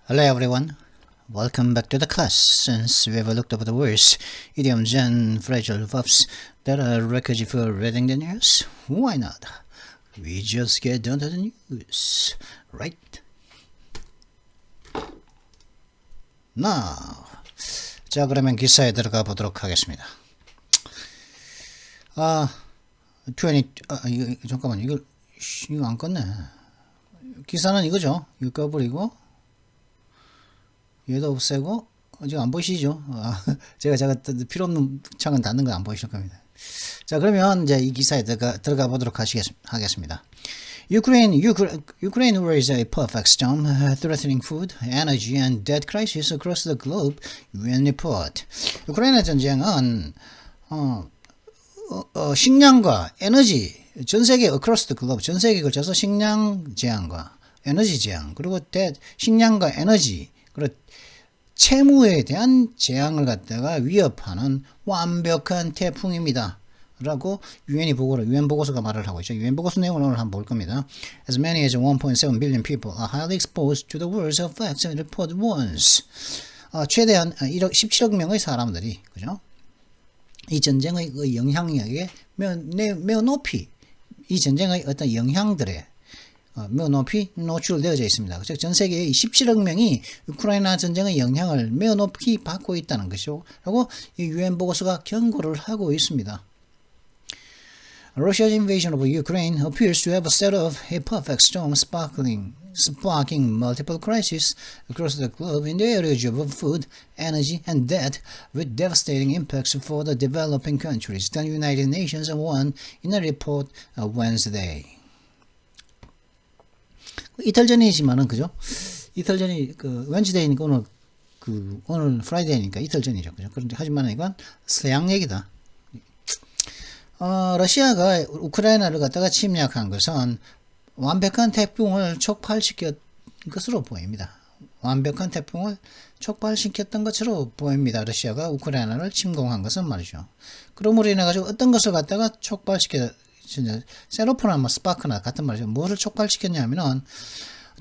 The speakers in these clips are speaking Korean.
Hello everyone, welcome back to the class. Since we have looked over the words, idioms and fragile verbs that are requisite for reading the news, why not? We just get down to the news, right? Now, 자 그러면 기사에 들어가 보도록 하겠습니다. 잠깐만 이거 안 껐네. 기사는 이거죠. 이거 꺼버리고 얘도 없애고 지금 안 보이시죠? 제가 필요 없는 창은 닫는 거 안 보이실 겁니다. 자 그러면 이제 이 기사에 들어가 보도록 하겠습니다. Ukraine was a perfect storm, threatening food, energy, and debt crisis across the globe. UN report. 우크라이나 전쟁은 식량과 에너지 전 세계 across the globe 전 세계에 걸쳐서 식량 재앙과 에너지 재앙 그리고 식량과 에너지 그리고 채무에 대한 재앙을 갖다가 위협하는 완벽한 태풍입니다. 라고 UN 보고서가 말을 하고 있죠. UN 보고서 내용을 오늘 한번 볼 겁니다. As many as 1.7 billion people are highly exposed to the worst effects and report once. 최대한 17억 명의 사람들이 그죠? 이 전쟁의 그 영향력에 매우 높이 이 전쟁의 어떤 영향들에 매우 높이 노출되어져 있습니다. 즉 전 세계의 17억 명이 우크라이나 전쟁의 영향을 매우 높이 받고 있다는 것이고 라고 이 UN 보고서가 경고를 하고 있습니다. Russia's invasion of Ukraine appears to have set off a perfect storm sparking multiple crises across the globe in the areas of food, energy, and debt, with devastating impacts for the developing countries, the United Nations warned in a report Wednesday. 이틀 전이지만은 그죠? 이틀 전이 웬즈데이니까 오늘 프라이데이니까 이틀 전이죠, 그죠? 그런데 하지만 이건 서양 얘기다. 러시아가 우크라이나를 갖다가 침략한 것은 완벽한 태풍을 촉발시켰 것으로 보입니다. 완벽한 태풍을 촉발시켰던 것으로 보입니다. 러시아가 우크라이나를 침공한 것은 말이죠. 그러므로 인해 가지고 어떤 것을 갖다가 세로프나 스파크나 같은 말이죠. 뭐를 촉발시켰냐면은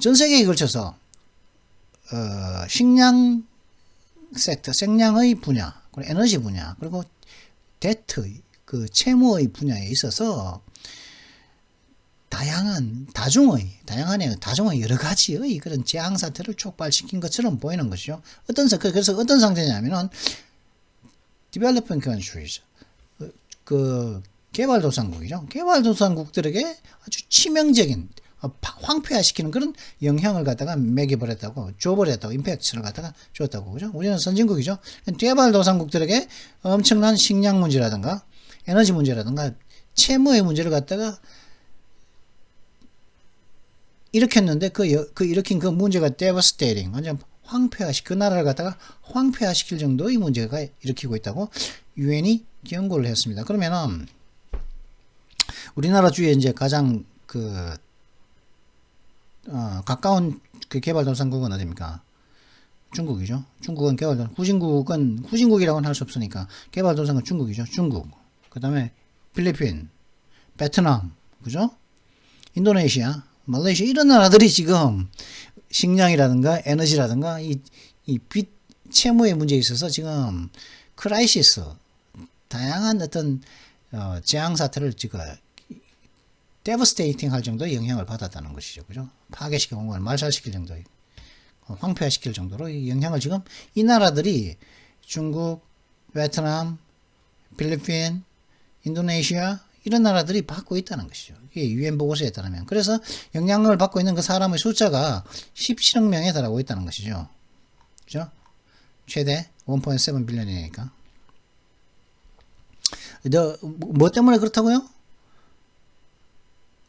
전 세계에 걸쳐서 식량 섹터, 생량의 분야, 그리고 에너지 분야, 그리고 데트, 채무의 분야에 있어서 다중의 여러 가지의 그런 재앙 사태를 촉발시킨 것처럼 보이는 것이죠. 그래서 어떤 상태냐면은 developing countries, 개발도상국이죠. 개발도상국들에게 아주 치명적인 황폐화시키는 그런 영향을 갖다가 줘버렸다고 임팩트를 갖다가 줬다고 그죠? 우리는 선진국이죠. 개발도상국들에게 엄청난 식량 문제라든가 에너지 문제라든가 채무의 문제를 갖다가 일으켰는데 일으킨 그 문제가 devastating, 완전 그 나라를 갖다가 황폐화시킬 정도의 문제가 일으키고 있다고 유엔이 경고를 했습니다. 그러면은 우리나라 주위에 이제 가장 가까운 개발도상국은 어디입니까? 중국이죠. 중국은 후진국이라고는 할 수 없으니까 개발도상국은 중국이죠. 중국. 그 다음에 필리핀, 베트남, 그죠? 인도네시아, 말레이시아 이런 나라들이 지금 식량이라든가 에너지라든가 이 빚 채무의 문제에 있어서 지금 크라이시스, 다양한 어떤 재앙 사태를 지금 데버스테이팅 할 정도의 영향을 받았다는 것이죠. 그죠? 파괴시키고 말살시킬 정도의 황폐화시킬 정도로 영향을 지금 이 나라들이 중국, 베트남, 필리핀, 인도네시아 이런 나라들이 받고 있다는 것이죠. 이게 UN 보고서에 따르면. 그래서 영향을 받고 있는 그 사람의 숫자가 17억 명에 달하고 있다는 것이죠. 그죠? 최대 1.7 빌리언이니까. 뭐 때문에 그렇다고요?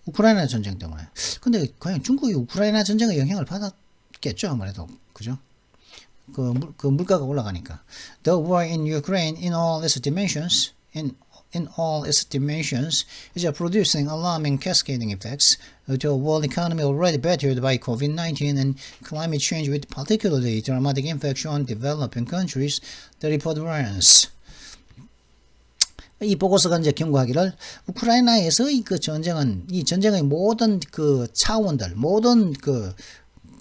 우크라이나 전쟁 때문에. 근데 과연 중국이 우크라이나 전쟁의 영향을 받았겠죠, 아무래도. 그죠? 물가가 올라가니까. The war in Ukraine in all its dimensions is producing alarming cascading effects to a world economy already battered by COVID-19 and climate change, with particularly dramatic impacts on developing countries, the report warns. 이 보고서가 이제 경고하기를 우크라이나에서의 이 전쟁의 모든 차원들, 모든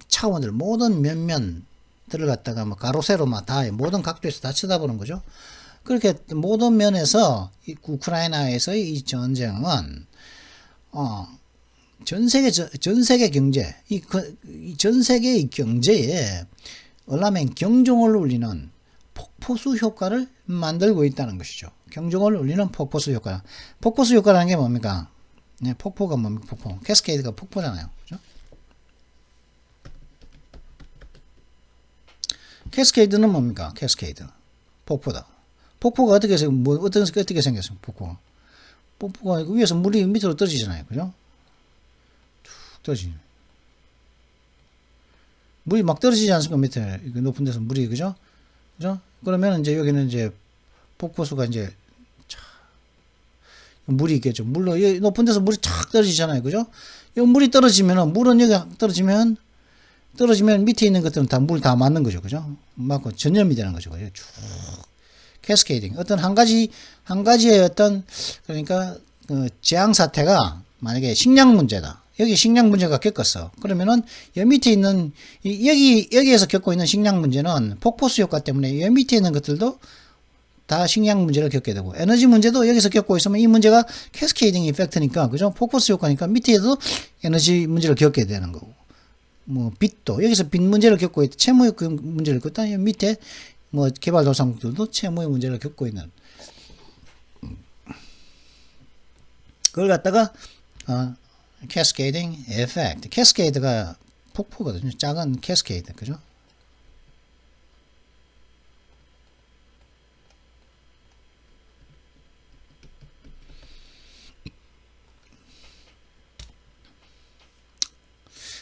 차원들 모든 면면들을 갖다가 뭐 가로 세로 막 다 모든 각도에서 다 쳐다보는 거죠. 그렇게 모든 면에서 이 우크라이나에서의 이 전쟁은 전 세계 경제 전 세계의 경제에 얼라멘 경종을 울리는 폭포수 효과를 만들고 있다는 것이죠. 경종을 울리는 폭포수 효과. 폭포수 효과라는 게 뭡니까? 네, 폭포가 뭡니까? 폭포. 캐스케이드가 폭포잖아요. 그죠? 캐스케이드는 뭡니까? 캐스케이드. 폭포다. 폭포가 어떻게 어떻게 생겼어요? 폭포가 위에서 물이 밑으로 떨어지잖아요. 그죠? 툭 떨어지네. 물이 막 떨어지지 않습니까? 밑에 높은 데서 물이 그죠? 그러면 이제 여기는 이제 폭포수가 이제 물이 있겠죠. 물로 높은 데서 물이 탁 떨어지잖아요. 그죠? 이 물이 물은 여기 떨어지면 밑에 있는 것들은 다 물 다 맞는 거죠. 그죠? 맞고 전염이 되는 거죠. 그죠? 쭉 캐스케이딩. 어떤 한 가지의 어떤 그러니까 재앙 사태가 만약에 식량 문제다. 여기 식량 문제가 겪었어. 그러면은 여 밑에 있는 여기에서 겪고 있는 식량 문제는 폭포수 효과 때문에 여 밑에 있는 것들도 다 식량 문제를 겪게 되고 에너지 문제도 여기서 겪고 있으면 이 문제가 캐스케이딩 이펙트니까 그죠? 폭포수 효과니까 밑에도 에너지 문제를 겪게 되는 거고 뭐 빚도 여기서 빚 문제를 겪고 있다. 채무의 문제를 겪고 있다. 밑에 뭐 개발도상국들도 채무의 문제를 겪고 있는 그걸 갖다가 캐스케이딩 에펙트. 캐스케이드가 폭포거든요. 작은 캐스케이드. 그죠?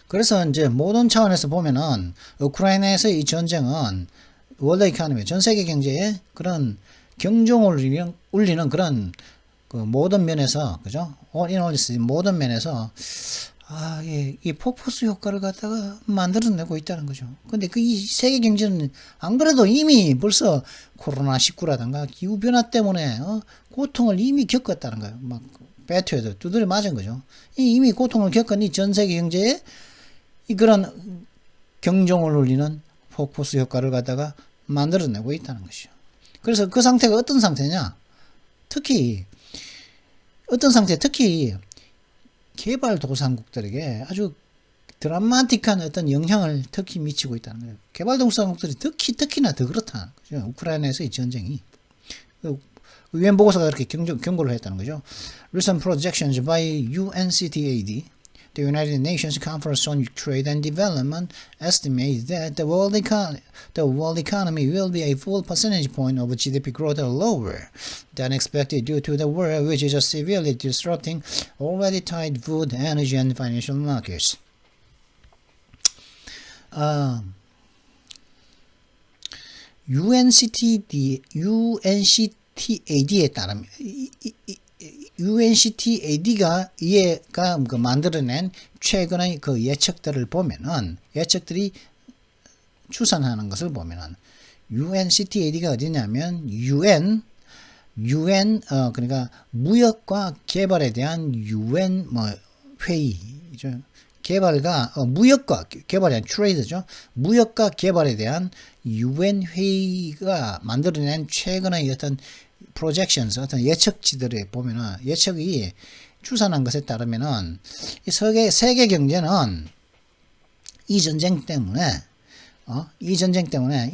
그래서 이제 모든 차원에서 보면은 우크라이나에서의 이 전쟁은 월드 이코노미 전 세계 경제에 그런 경종을 울리는 그런 그 모든 면에서 그죠? 모든 면에서 이 폭포수 효과를 갖다가 만들어내고 있다는 거죠. 근데 이 세계 경제는 안 그래도 이미 벌써 코로나19라든가 기후변화 때문에 고통을 이미 겪었다는 거예요. 막 배트에도 두드려 맞은 거죠. 이미 고통을 겪은 이 전 세계 경제에 그런 경종을 울리는 폭포수 효과를 갖다가 만들어내고 있다는 것이죠. 그래서 그 상태가 어떤 상태냐? 특히 개발도상국들에게 아주 드라마틱한 어떤 영향을 특히 미치고 있다는 거예요. 개발도상국들이 특히나 더 그렇다는 거죠. 우크라이나에서 이 전쟁이. 유엔 보고서가 그렇게 경고를 했다는 거죠. Recent projections by UNCTAD, the United Nations Conference on Trade and Development, estimates that the world economy will be a full percentage point of GDP growth lower than expected due to the war, which is severely disrupting already tight food, energy, and financial markets. UNCTAD에 따르면 UNCTAD가 만들어낸 최근의 그 예측들을 보면은 예측들이 추산하는 것을 보면은 UNCTAD가 어디냐면 그러니까 무역과 개발에 대한 UN 회의죠. 무역과 개발에 대한 트레이드죠. 무역과 개발에 대한 UN 회의가 만들어낸 최근의 어떤 projections, 어떤 예측치들에 보면은 예측이 추산한 것에 따르면은 이 세계 경제는 이 전쟁 때문에 이 전쟁 때문에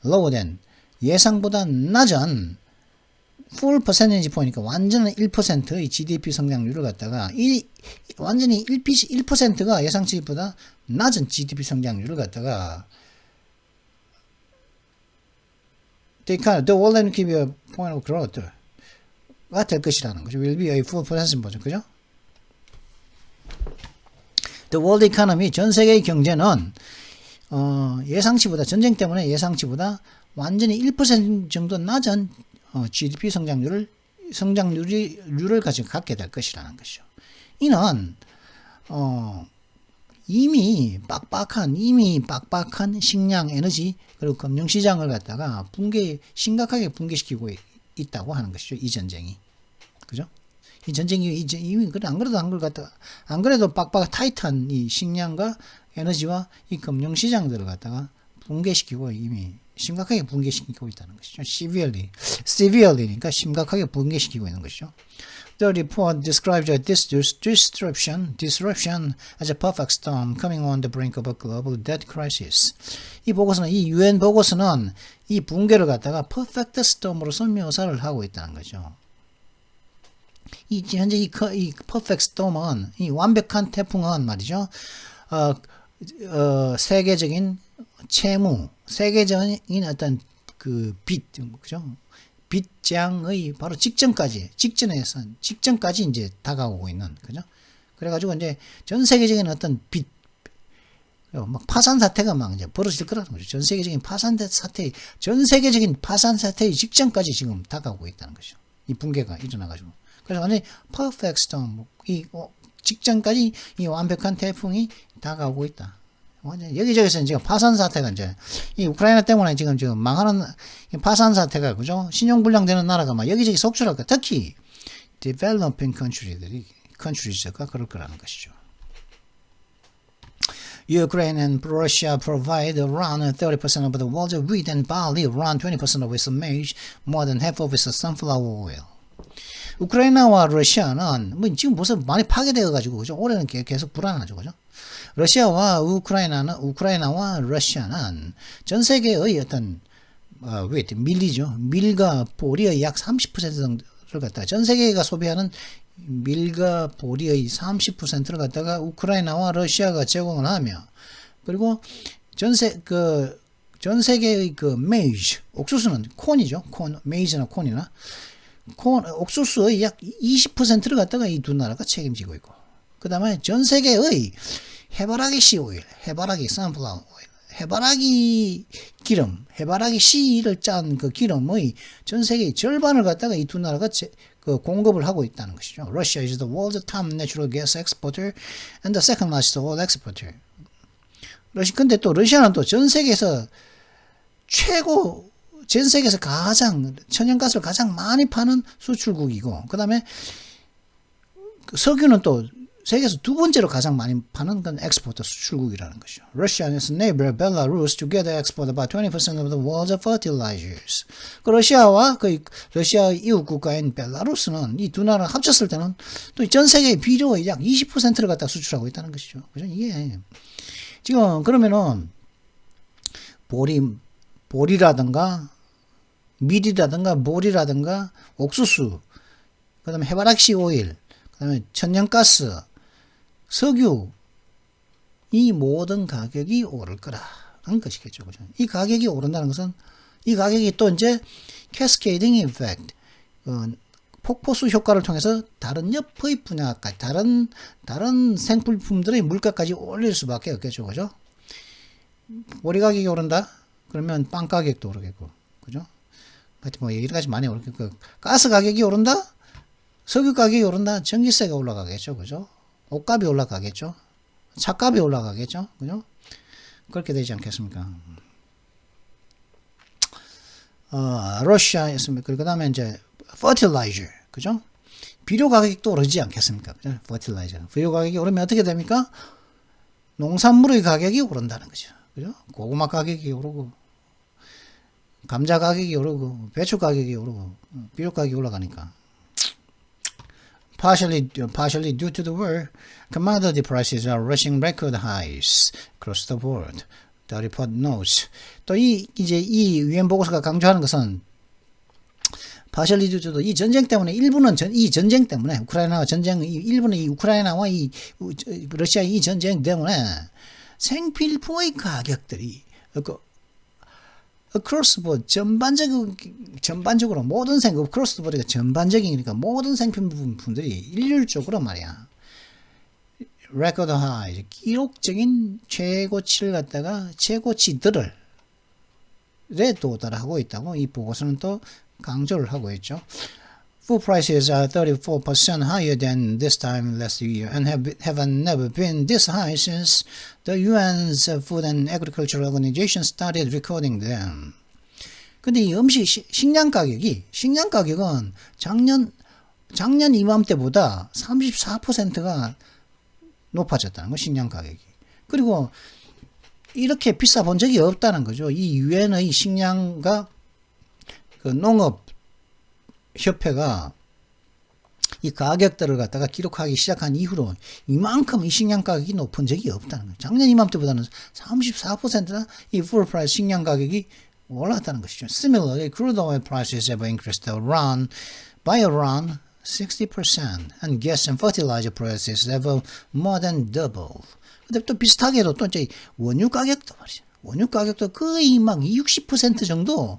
lower than 예상보다 낮은 full percentage point이니까 완전한 1%의 GDP 성장률을 갖다가 완전히 1%가 예상치보다 낮은 GDP 성장률을 갖다가 the world economy will be a point of growth가 될 것이라는 거죠. will be a full percentage point. 그죠? The world economy 전 세계의 경제는 예상치보다 전쟁 때문에 예상치보다 완전히 1% 정도 낮은 GDP 성장률을 갖게 될 것이라는 것이죠. 이는 이미 빡빡한 식량, 에너지 그리고 금융시장을 갖다가 심각하게 붕괴시키고 있다고 하는 것이죠. 이 전쟁이. 그죠? 이 전쟁이 이미 안 그래도 안 그래도 빡빡 타이트한 이 식량과 에너지와 이 금융 시장들을 갖다가 붕괴시키고 이미 심각하게 붕괴시키고 있다는 것이죠. severely니까 심각하게 붕괴시키고 있는 것이죠. The report described this disruption as a perfect storm coming on the brink of a global debt crisis. 이 보고서는, 이 UN 보고서는 이 붕괴를 갖다가 perfect storm으로서 묘사를 하고 있다는 거죠. 현재 이 perfect storm은, 이 완벽한 태풍은 말이죠. 세계적인 채무, 세계적인 어떤 그 빚, 그죠? 빚장의 바로 직전까지 이제 다가오고 있는, 그죠? 그래가지고 이제 전 세계적인 어떤 빚, 막 파산 사태가 막 이제 벌어질 거라는 거죠. 전 세계적인 파산 사태의 직전까지 지금 다가오고 있다는 거죠. 이 붕괴가 일어나가지고. 그래서 완전히 perfect storm, 직전까지 이 완벽한 태풍이 다가오고 있다. 완전 여기저기서 지금 파산 사태가 이제 이 우크라이나 때문에 지금 망하는 파산 사태가, 그죠? 신용불량되는 나라가 막 여기저기 속출할 거. 특히 developing countries가 그럴 거라는 것이죠. Ukraine and Russia provide around 30% of the world's wheat and barley, around 20% of its maize, more than half of its sunflower oil. 우크라이나와 러시아는 뭐 지금 벌써 많이 파괴되어 가지고, 그죠? 올해는 계속 불안하죠, 그죠? 러시아와 러시아는 전 세계의 어떤 밀리죠. 밀과 보리의 약 30%를 갖다가, 전 세계가 소비하는 밀과 보리의 30%를 갖다가 우크라이나와 러시아가 제공을 하며, 그리고 전 세계의 그 메이즈, 옥수수는 콘이죠. 메이즈나 콘이나 옥수수의 약 20%를 갖다가 이 두 나라가 책임지고 있고, 그 다음에 전 세계의 해바라기 씨 오일, 해바라기 선플라워 오일, 해바라기 기름, 해바라기 씨를 짠 그 기름의 전 세계의 절반을 갖다가 이 두 나라가 공급을 하고 있다는 것이죠. Russia is the world's top natural gas exporter and the second largest oil exporter. 근데 또 러시아는 또 전 세계에서 가장 천연가스를 가장 많이 파는 수출국이고, 그 다음에 석유는 또 세계에서 두 번째로 가장 많이 파는 건 엑스포터 수출국이라는 것이죠. Russia and its neighbor Belarus together export about 20% of the world's fertilizers. 그 러시아 이웃 국가인 벨라루스는 이 두 나라 합쳤을 때는 또 전 세계의 비료의 약 20%를 갖다 수출하고 있다는 것이죠. 그죠? 이게 지금 그러면은 보리라든가 밀이라든가 보리라든가 옥수수, 그 다음에 해바라기 오일, 그 다음에 천연가스, 석유, 이 모든 가격이 오를 거라는 것이겠죠. 그죠? 이 가격이 오른다는 것은, 이 가격이 또 이제 캐스케이딩 이펙트, 폭포수 효과를 통해서 다른 옆의 분야까지, 다른 생필품들의 물가까지 올릴 수밖에 없겠죠. 그죠? 보리 가격이 오른다? 그러면 빵 가격도 오르겠고, 그죠? 하여튼 뭐 여러 가지 많이 오르겠고, 가스 가격이 오른다? 석유 가격이 오른다? 전기세가 올라가겠죠. 그죠? 옷값이 올라가겠죠. 차값이 올라가겠죠. 그죠? 그렇게 되지 않겠습니까? 러시아였습니다. 그 다음에 이제 fertilizer, 그죠? 비료 가격도 오르지 않겠습니까? 그죠? fertilizer. 비료 가격이 오르면 어떻게 됩니까? 농산물의 가격이 오른다는 거죠. 그죠? 고구마 가격이 오르고, 감자 가격이 오르고, 배추 가격이 오르고, 비료 가격이 올라가니까. Partially due to the war, commodity prices are reaching record highs across the board. The report notes. 또 이제 이 UN 보고서가 강조하는 것은 partially due to 이 전쟁 때문에 이 전쟁 때문에 우크라이나와 전쟁 일부는 이 우크라이나와 이 러시아 이 전쟁 때문에 생필품의 가격들이 across board 전반적으로 모든 across the board가 전반적이니까 모든 생필품들이 일률적으로 말이야. record high, 기록적인 최고치를 갖다가 최고치들을 도달하고 있다고 이 보고서는 또 강조를 하고 있죠. Food prices are 34% higher than this time last year and have never been this high since the UN's Food and Agriculture Organization started recording them. 근데 이 식량 가격은 작년 작년 이맘때보다 34%가 높아졌다는 거, 식량 가격이. 그리고 이렇게 비싸 본 적이 없다는 거죠. 이 유엔의 식량과 그 농업협회가 이 가격들을 갖다가 기록하기 시작한 이후로 이만큼 이 식량 가격이 높은 적이 없다는 거예요. 작년 이맘때보다는 34%나 이 fuel price 식량 가격이 올랐다는 것이죠. Similarly, crude oil prices have increased by around 60% and gas and fertilizer prices have more than doubled. 근데 또 비슷하게도 또 이제 원유 가격도 말이죠. 원유 가격도 거의 막 60% 정도,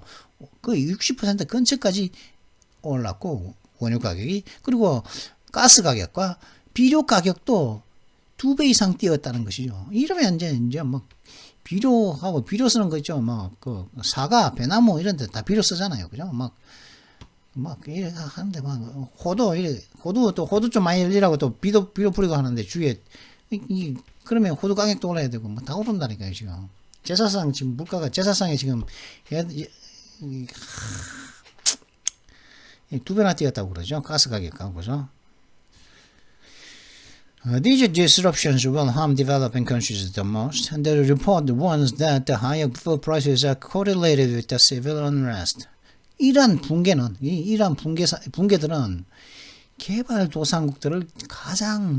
거의 60% 근처까지 올랐고, 원유 가격이. 그리고 가스 가격과 비료 가격도 2배 이상 뛰었다는 것이죠. 이러면 이제 뭐 비료하고 비료 쓰는 거 있죠. 막 그 사과, 배나무 이런 데 다 비료 쓰잖아요. 그죠? 막 이래 하는데 막 호두 좀 많이 열리라고 또 비료 뿌리고 하는데 주위에 그러면 호두 가격도 올라야 되고 뭐 다 오른다니까요, 지금. 제사상 지금 물가가 제사상에 지금 두 배나 뛰었다고 그러죠. 가스 가격하고, 그죠? These disruptions will harm developing countries the most, and the report warns that the higher fuel prices are correlated with the civil unrest. 이러한 붕괴들은 개발도상국들에게 가장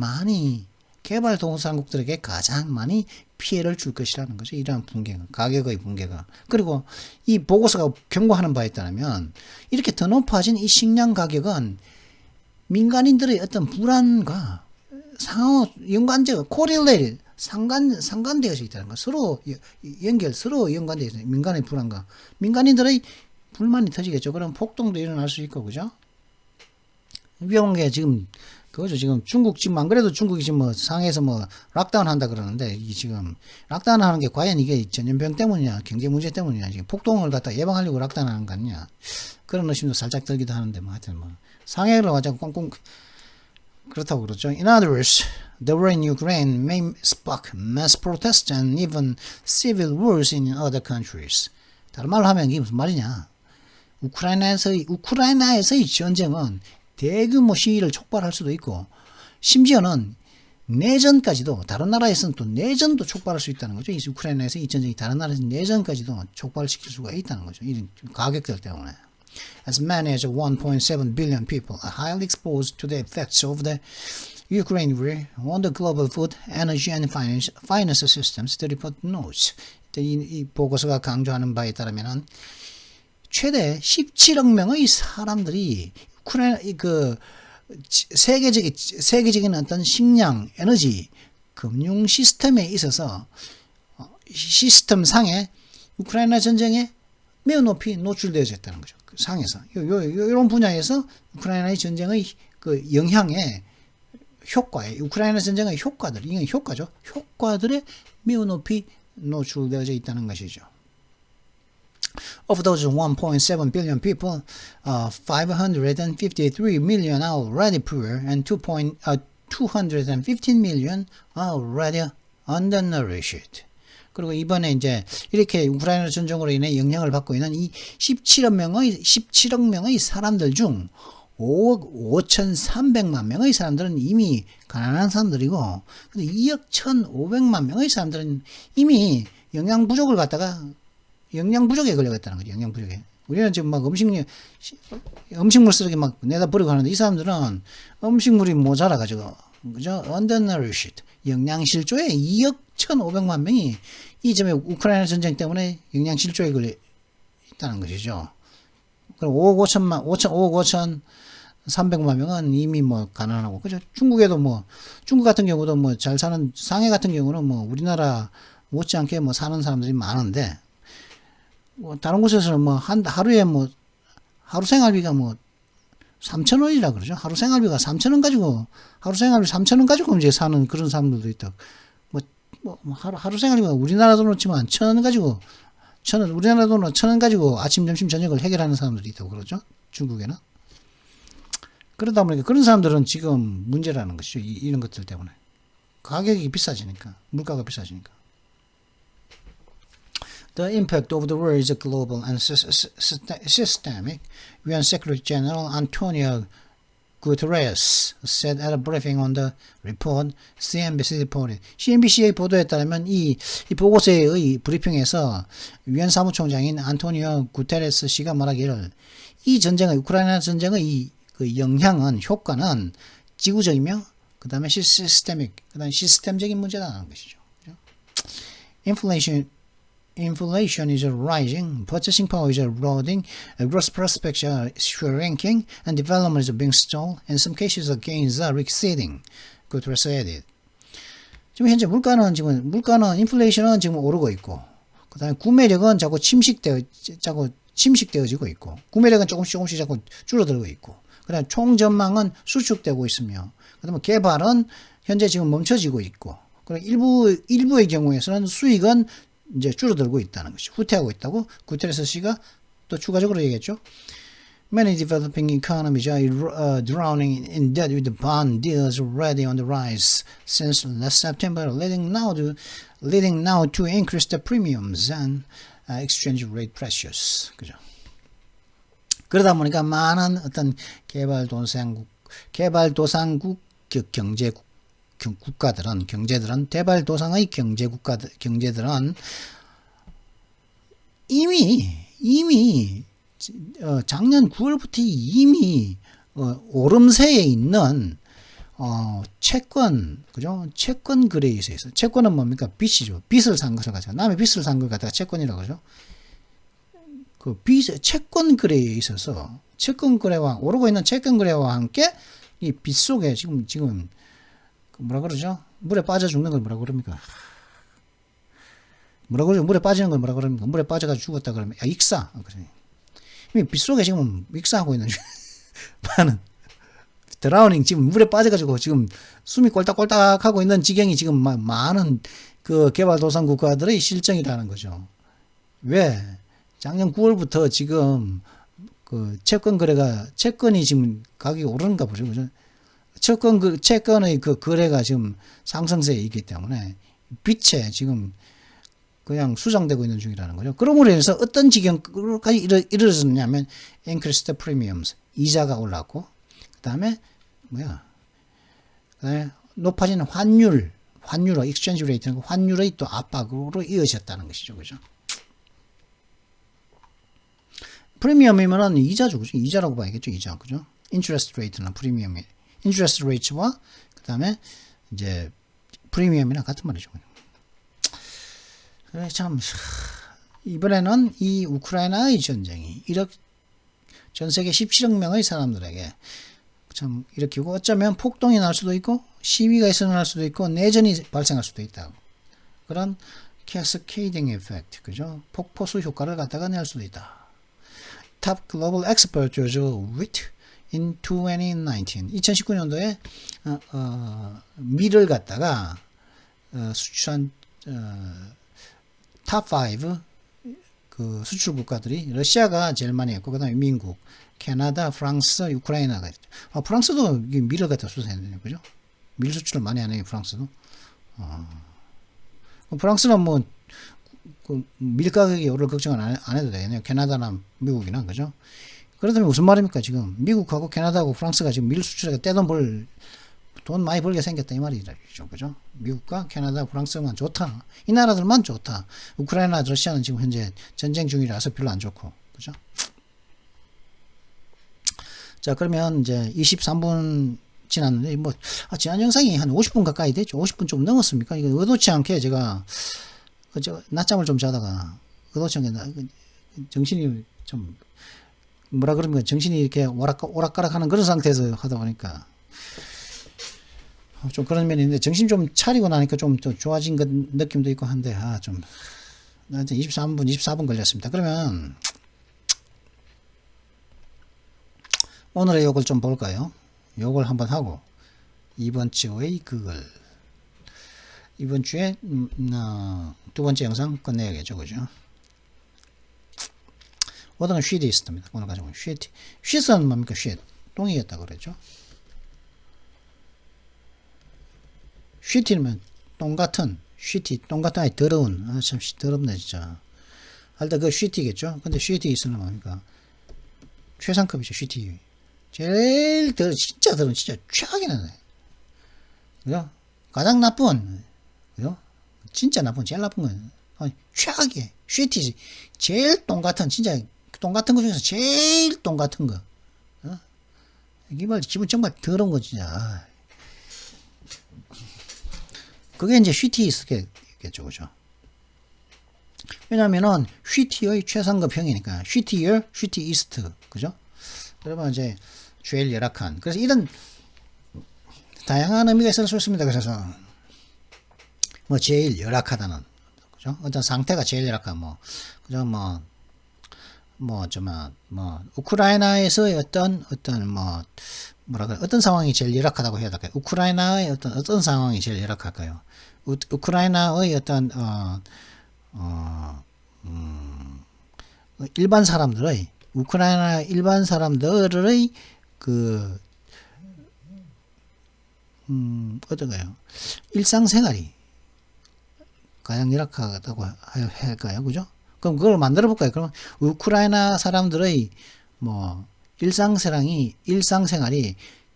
많이 피해를 줄 것이라는 거죠. 이러한 가격의 붕괴가. 그리고 이 보고서가 경고하는 바에 따르면 이렇게 더 높아진 이 식량 가격은 민간인들의 어떤 불안과 correlated, 상관되어져 있다는 거. 서로 연관되어 있어요. 민간의 불안과. 민간인들의 불만이 터지겠죠. 그럼 폭동도 일어날 수 있고, 그죠? 위험한 게 지금, 그거죠. 지금 안 그래도 중국이 지금 뭐 상해에서 뭐 락다운 한다 그러는데, 이 지금 락다운 하는 게 과연 이게 전염병 때문이냐, 경제 문제 때문이냐, 지금 폭동을 갖다 예방하려고 락다운 하는 거 아니냐. 그런 의심도 살짝 들기도 하는데, 뭐 하여튼 뭐. 상해를 가지고 꽁꽁, 그렇다고 그러죠. In other words, the war in Ukraine may spark mass protests and even civil wars in other countries. 다른 말로 하면 이게 무슨 말이냐. 우크라이나에서의 전쟁은 대규모 시위를 촉발할 수도 있고, 심지어는 내전까지도, 다른 나라에서는 또 내전도 촉발할 수 있다는 거죠. 이 우크라이나에서 이 전쟁이 다른 나라에서 내전까지도 촉발시킬 수가 있다는 거죠. 이런 가격들 때문에. As many as 1.7 billion people are highly exposed to the effects of the Ukraine war on the global food, energy and finance systems, the report notes. 이 보고서가 강조하는 바에 따르면 최대 17억 명의 사람들이 세계적인 어떤 식량, 에너지, 금융 시스템에 있어서 시스템 상에 우크라이나 전쟁에 매우 높이 노출되어져 있다는 거죠. 그 상에서. 이런 분야에서 우크라이나의 전쟁의 그 영향의 효과에, 우크라이나 전쟁의 효과들, 이건 효과죠. 효과들에 매우 높이 노출되어져 있다는 것이죠. Of those 1.7 billion people, 553 million are already poor and 215 million are already undernourished. 그리고 이번에 이제 이렇게 우크라이나 전쟁으로 인해 영향을 받고 있는 이 17억 명의 사람들 중 5억 5,300만 명의 사람들은 이미 가난한 사람들이고, 근데 2억 1,500만 명의 사람들은 이미 영양 부족에 걸려갔다는 거죠. 영양 부족에. 우리는 지금 막 음식물 쓰레기 막 내다 버리고 하는데, 이 사람들은 음식물이 모자라 가지고, 그죠? undernourished. 영양실조에 2억 1,500만 명이 이 점에 우크라이나 전쟁 때문에 영양실조에 걸려 있다는 것이죠. 그럼 5억 5,300만 명은 이미 뭐 가난하고, 그죠? 중국에도 뭐, 중국 같은 경우도 뭐 잘 사는, 상해 같은 경우는 뭐 우리나라 못지않게 뭐 사는 사람들이 많은데, 뭐 다른 곳에서는 뭐 하루에 뭐, 하루 생활비가 뭐 3,000원이라 그러죠. 하루 생활비가 3,000원 가지고, 하루 생활비 3,000원 가지고 이제 사는 그런 사람들도 있다. 하루 생활비가 우리나라 돈으로 치면 1,000원 가지고, 우리나라 돈으로 1,000원 가지고 아침, 점심, 저녁을 해결하는 사람들이 있다고 그러죠. 중국에는. 그러다 보니까 그런 사람들은 지금 문제라는 것이죠. 이런 것들 때문에. 가격이 비싸지니까. 물가가 비싸지니까. The impact of the war is global and systemic. UN Secretary General Antonio Guterres said at a briefing on the report, CNBC reported. CNBC의 보도에 따르면 이 보고서의 브리핑에서 유엔 사무총장인 안토니오 구테레스 씨가 말하기를 이 전쟁의 우크라이나 전쟁의 그 영향은 효과는 지구적이며 그 다음에 시스템ik, 그 다음에 시스템적인 문제다라는 것이죠. Inflation is rising, purchasing power is eroding, growth prospects are shrinking, and development is being stalled. In some cases, the gains are receding. Guterres added. 지금 현재 물가는 인플레이션은 지금 오르고 있고, 그 다음에 구매력은 자꾸 침식되어지고 있고, 구매력은 조금씩 자꾸 줄어들고 있고, 그 다음에 총 전망은 수축되고 있으며, 그 다음에 개발은 현재 지금 멈춰지고 있고, 그리고 일부의 경우에서는 수익은 이제 줄어들고 있다는 것이죠. 후퇴하고 있다고 구테레스 씨가 또 추가적으로 얘기했죠. Many developing economies are drowning in debt with the bond deals already on the rise since last September, leading now to increased premiums and exchange rate pressures. 그죠? 그러다 보니까 많은 어떤 개발도상국 경제들은 개발도상의 경제들은 이미 작년 9월부터 이미 오름세에 있는 채권, 그죠? 채권 거래에 있어서 채권은 뭡니까? 빚이죠. 빚을 산 것을 가지고 남의 빚을 산 걸 갖다가 채권이라고 그러죠. 그 채권 거래에 있어서 채권 거래와 오르고 있는 채권 거래와 함께 이 빚 속에 지금 뭐라 그러죠? 물에 빠져 죽는 걸 뭐라 그럽니까? 뭐라 그러죠? 물에 빠지는 걸 뭐라 그럽니까? 물에 빠져가지고 죽었다 그러면 익사. 이미 빗속에 지금 익사하고 있는 많은 드라우닝 지금 물에 빠져가지고 지금 숨이 꼴딱꼴딱 하고 있는 지경이 지금 많은 그 개발도상 국가들의 실정이라는 거죠. 왜? 작년 9월부터 지금 그 채권이 지금 가격이 오르는가 보죠. 그죠? 채권의 그 거래가 지금 상승세에 있기 때문에 빚에 지금 그냥 수장되고 있는 중이라는 거죠. 그러므로 인해서 어떤 지경까지 이르렀냐면 increased premiums, 이자가 올랐고, 그 다음에 높아지는 환율, exchange rate는 환율의 또 압박으로 이어졌다는 것이죠. 그죠? 프리미엄이면은 이자죠. 그죠? 이자라고 봐야겠죠. 이자. 그죠? interest rate는 프리미엄이. interest rate와 그 다음에 이제 프리미엄이랑 같은 말이죠. 그래 참 이번에는 이 우크라이나의 전쟁이 전 세계 17억 명의 사람들에게 참 일으키고 어쩌면 폭동이 날 수도 있고 시위가 일어날 수도 있고 내전이 발생할 수도 있다. 그런 캐스케이딩 이펙트, 그죠? 폭포수 효과를 갖다가 낼 수도 있다. Top global expert George Witt in 2019년도에 밀을 갖다가 수출한 탑5 그 수출 국가들이 러시아가 제일 많이 했고 그다음에 미국, 캐나다, 프랑스, 우크라이나가 있죠. 프랑스도 밀을 갖다 수출했네요, 그죠? 밀 수출을 많이 하네요, 프랑스도. 프랑스는 뭐 밀 가격이 오를 걱정은 안 해도 되겠네요. 캐나다나 미국이나, 그죠? 그렇다면 무슨 말입니까? 지금 미국하고 캐나다하고 프랑스가 지금 밀 수출에 돈 많이 벌게 생겼다 이 말이죠, 그죠? 미국과 캐나다, 프랑스만 좋다. 이 나라들만 좋다. 우크라이나, 러시아는 지금 현재 전쟁 중이라서 별로 안 좋고, 그죠? 자, 그러면 이제 23분 지났는데 지난 영상이 한 50분 가까이 됐죠. 50분 좀 넘었습니까? 이거 의도치 않게 제가 낮잠을 좀 자다가 의도치 않게 정신이 좀 뭐라 그러면 정신이 이렇게 오락가락하는 그런 상태에서 하다 보니까 좀 그런 면이 있는데 정신 좀 차리고 나니까 좀 더 좋아진 느낌도 있고 한데 좀 나한테 24분 걸렸습니다. 그러면 오늘의 욕을 좀 볼까요? 욕을 한번 하고 이번 주에 두 번째 영상 끝내야겠죠, 그죠? 오늘은 쉿이 있습니다. 오늘 가지고 쉿은 뭡니까? 쉿 똥이었다 그랬죠. 쉿이면 똥같은 아니 더러운 참 더럽네 진짜. 할때 그 쉿이겠죠. 근데 쉿이 있으면 뭡니까? 최상급이죠. 쉿이 제일 진짜 더러운, 진짜 최악이네. 그죠? 가장 나쁜, 그죠? 진짜 나쁜, 제일 나쁜 건, 최악이에요. 쉐티지. 제일 똥 같은, 진짜, 똥 같은 거 중에서 제일 똥 같은 거. 기분 정말 더러운 거, 진짜. 그게 이제 쉐티있겠죠, 그죠? 왜냐면은, 쉐티의 최상급형이니까. 쉐티열, 쉐티이스트, 그죠? 그러면 이제, 제일 열악한. 그래서 이런, 다양한 의미가 있을 수 있습니다. 그래서, 뭐, 제일 열악하다는, 그죠? 어떤 상태가 제일 열악한, 그죠? 우크라이나에서의 어떤, 어떤 상황이 제일 열악하다고 해야 될까요? 우크라이나의 어떤 상황이 제일 열악할까요? 우크라이나의 어떤, 일반 사람들의, 우크라이나 일반 사람들의, 어떤가요? 일상생활이 가장 열악하다고 할까요? 그죠? 그럼 그걸 만들어 볼까요? 그러면 우크라이나 사람들의 일상생활이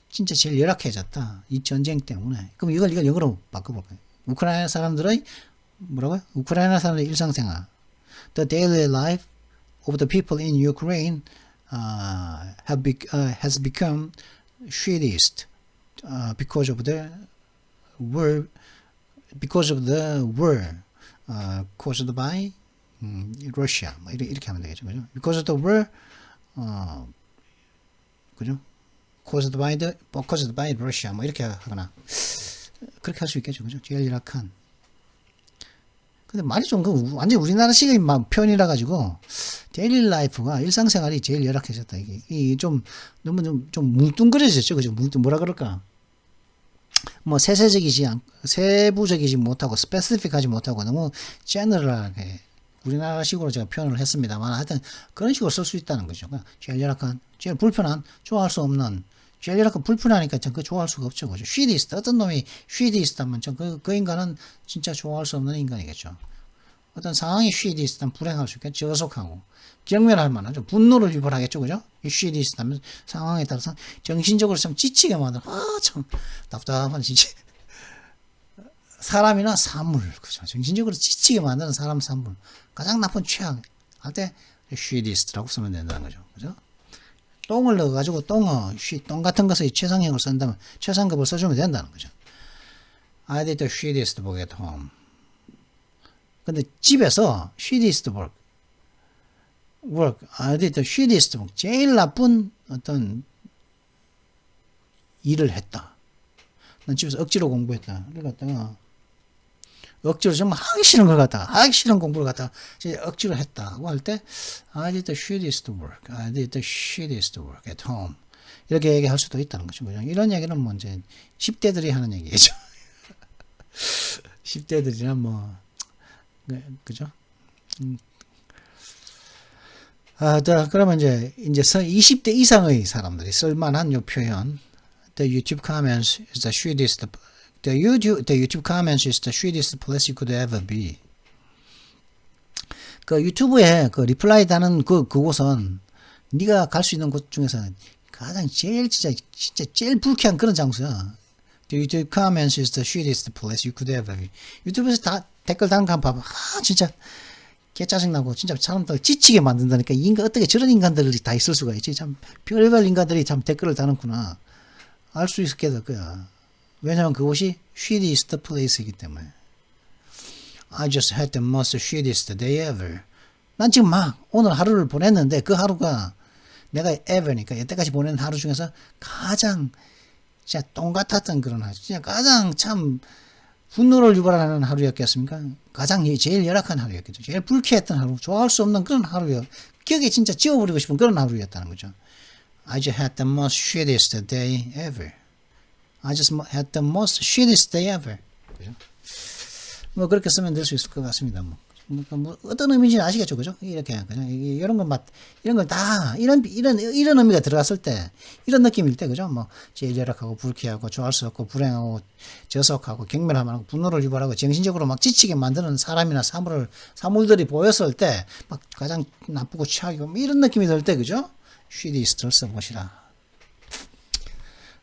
진짜 제일 열악해졌다. 이 전쟁 때문에. 그럼 이걸 영어로 바꿔볼까요? 우크라이나 사람들의 뭐라고요? 우크라이나 사람들의 일상생활. The daily life of the people in Ukraine has become shittiest because of the war caused by Russia. 이렇게 하면 되겠죠, 그죠? Because of the war, 그죠? Caused by Russia. 이렇게 하거나 그렇게 할 수 있겠죠, 그죠? 제일 열악한. 근데 말이 좀 완전 우리나라식의 표현이라 가지고 데일리 라이프가 일상생활이 제일 열악해졌다. 이게 좀 너무 좀 뭉뚱그려졌죠, 그죠? 뭐라 그럴까? 세부적이지 못하고 스페시픽하지 못하고 너무 제너럴하게 우리나라식으로 제가 표현을 했습니다만 하여튼 그런 식으로 쓸 수 있다는 거죠. 제일 열악한, 제일 불편한, 좋아할 수 없는, 제일 열악한 불편하니까 전 그 좋아할 수가 없죠. 그죠? 쉬디스트, 어떤 놈이 쉬디스트하면 그 인간은 진짜 좋아할 수 없는 인간이겠죠. 어떤 상황이 쉬디스트하면 불행할 수 있겠죠. 저속하고 경멸할 만한 좀 분노를 유발하겠죠. 그죠? 이 쉬디스트하면 상황에 따라서 정신적으로 좀 지치게 만드는 참 답답한 진짜 사람이나 사물, 그죠? 정신적으로 지치게 만드는 사람, 사물. 가장 나쁜 최악 할 때 쉬디스트라고 쓰면 된다는 거죠. 그죠? 똥을 넣어가지고 똥 같은 것의 최상형을 쓴다면 최상급을 써주면 된다는 거죠. I did the shittiest work at home. 근데 집에서 shittiest work, I did the shittiest work. 제일 나쁜 어떤 일을 했다. 난 집에서 억지로 공부했다. 그러니까 억지로 정말 하기 싫은 걸 갖다가 하기 싫은 공부를 갖다가 억지로 했다고 할 때 I did the shittiest work. I did the shittiest work at home. 이렇게 얘기할 수도 있다는 거죠. 이런 얘기는 이제 10대들이 하는 얘기죠. 10대들이나 그죠? 그러면 이제 20대 이상의 사람들이 쓸만한 요 표현. The YouTube comments is the shittiest. The YouTube comments is the shittiest place you could ever be. 그 유튜브에 그 리플라이 다는 그곳은 네가 갈 수 있는 곳 중에서 가장 진짜 제일 불쾌한 그런 장소야. The YouTube comments is the shittiest place you could ever be. 유튜브에서 다 댓글 다는 거 한번 봐봐. 진짜 개 짜증나고 진짜 사람들 지치게 만든다니까. 어떻게 저런 인간들이 다 있을 수가 있지? 참 별의별 인간들이 참 댓글을 다는구나. 알 수 있게 될 거야. 왜냐면 그곳이 shittiest place이기 때문에. I just had the most shittiest day ever. 난 지금 오늘 하루를 보냈는데 그 하루가 내가 ever니까 여태까지 보낸 하루 중에서 가장 진짜 똥 같았던 그런 하루. 진짜 가장 참 분노를 유발하는 하루였겠습니까? 가장 제일 열악한 하루였겠죠. 제일 불쾌했던 하루. 좋아할 수 없는 그런 하루요. 기억에 진짜 지워버리고 싶은 그런 하루였다는 거죠. I just had the most shittiest day ever. I just had the most shittiest day ever. 그죠? 그렇게 쓰면 될 수 있을 것 같습니다. 어떤 의미인지 아시겠죠, 그죠? 이렇게 그냥 이런 걸 다 이런 의미가 들어갔을 때 이런 느낌일 때, 그죠? 제일 열악하고 불쾌하고 좋아할 수 없고 불행하고 저속하고 경멸하고 분노를 유발하고 정신적으로 막 지치게 만드는 사람이나 사물들이 보였을 때 가장 나쁘고 최악이고 이런 느낌이 들 때, 그죠? shittiest를 써보시라.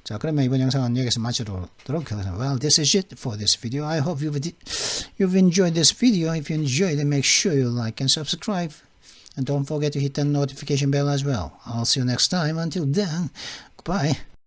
자, 그러면 이번 영상은 여기서 마치도록 하겠습니다. Well, this is it for this video. I hope you've enjoyed this video. If you enjoyed it, make sure you like and subscribe. And don't forget to hit the notification bell as well. I'll see you next time. Until then, goodbye.